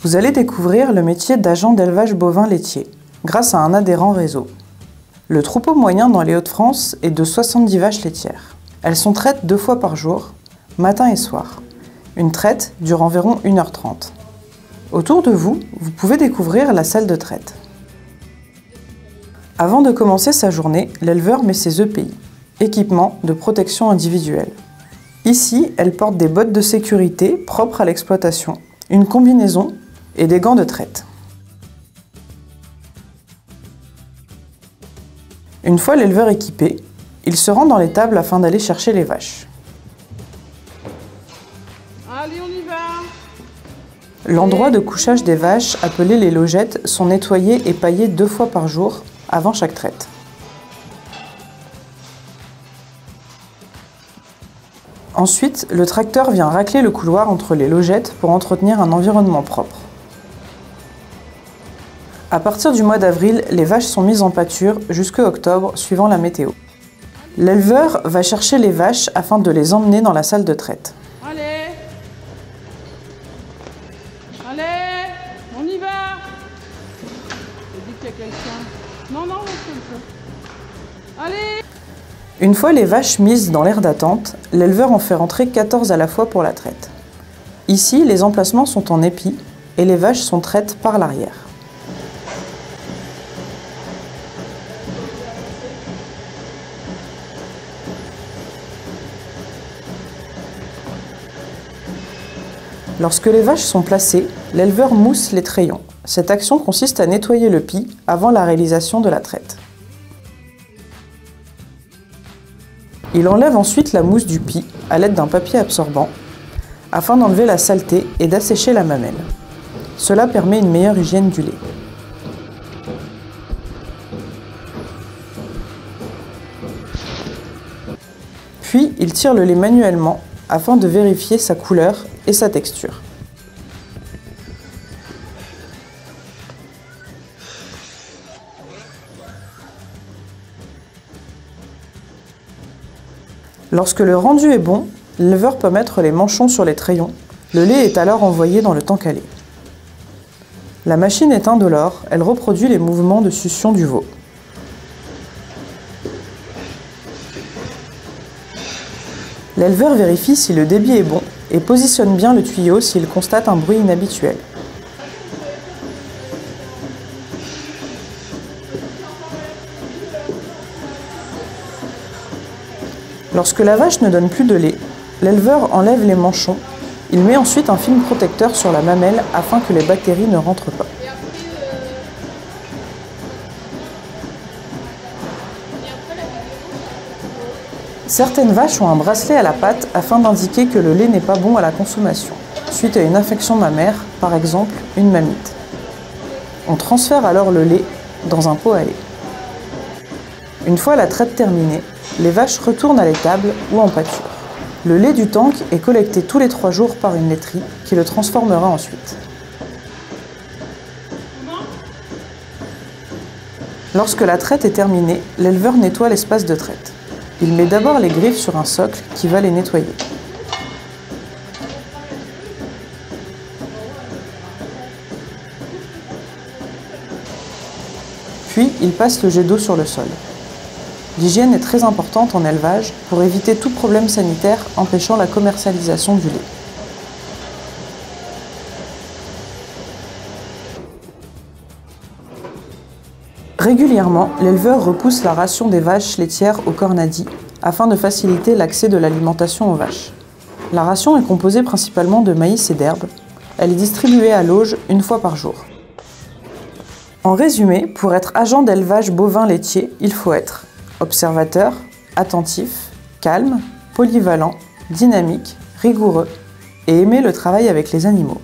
Vous allez découvrir le métier d'agent d'élevage bovin laitier, grâce à un adhérent réseau. Le troupeau moyen dans les Hauts-de-France est de 70 vaches laitières. Elles sont traites 2 fois par jour, matin et soir. Une traite dure environ 1h30. Autour de vous, vous pouvez découvrir la salle de traite. Avant de commencer sa journée, l'éleveur met ses EPI, équipements de protection individuelle. Ici, elle porte des bottes de sécurité propres à l'exploitation, une combinaison et des gants de traite. Une fois l'éleveur équipé, il se rend dans l'étable afin d'aller chercher les vaches. Allez, on y va! L'endroit de couchage des vaches, appelé les logettes, sont nettoyés et paillés 2 fois par jour avant chaque traite. Ensuite, le tracteur vient racler le couloir entre les logettes pour entretenir un environnement propre. À partir du mois d'avril, les vaches sont mises en pâture jusqu'à octobre, suivant la météo. L'éleveur va chercher les vaches afin de les emmener dans la salle de traite. Allez! Allez! On y va! J'ai dit qu'il y a quelqu'un. Non, non, on Allez! Une fois les vaches mises dans l'aire d'attente, l'éleveur en fait rentrer 14 à la fois pour la traite. Ici, les emplacements sont en épi et les vaches sont traites par l'arrière. Lorsque les vaches sont placées, l'éleveur mousse les trayons. Cette action consiste à nettoyer le pis avant la réalisation de la traite. Il enlève ensuite la mousse du pis à l'aide d'un papier absorbant afin d'enlever la saleté et d'assécher la mamelle. Cela permet une meilleure hygiène du lait. Puis il tire le lait manuellement afin de vérifier sa couleur et sa texture. Lorsque le rendu est bon, l'éleveur peut mettre les manchons sur les trayons. Le lait est alors envoyé dans le tank à lait. La machine est indolore, elle reproduit les mouvements de succion du veau. L'éleveur vérifie si le débit est bon et positionne bien le tuyau s'il constate un bruit inhabituel. Lorsque la vache ne donne plus de lait, l'éleveur enlève les manchons. Il met ensuite un film protecteur sur la mamelle afin que les bactéries ne rentrent pas. Certaines vaches ont un bracelet à la patte afin d'indiquer que le lait n'est pas bon à la consommation, suite à une infection mammaire, par exemple une mamite. On transfère alors le lait dans un pot à lait. Une fois la traite terminée, les vaches retournent à l'étable ou en pâture. Le lait du tank est collecté tous les 3 jours par une laiterie qui le transformera ensuite. Lorsque la traite est terminée, l'éleveur nettoie l'espace de traite. Il met d'abord les griffes sur un socle qui va les nettoyer. Puis, il passe le jet d'eau sur le sol. L'hygiène est très importante en élevage pour éviter tout problème sanitaire empêchant la commercialisation du lait. Régulièrement, l'éleveur repousse la ration des vaches laitières au cornadi afin de faciliter l'accès de l'alimentation aux vaches. La ration est composée principalement de maïs et d'herbes. Elle est distribuée à l'auge 1 fois par jour. En résumé, pour être agent d'élevage bovin laitier, il faut être observateur, attentif, calme, polyvalent, dynamique, rigoureux et aimer le travail avec les animaux.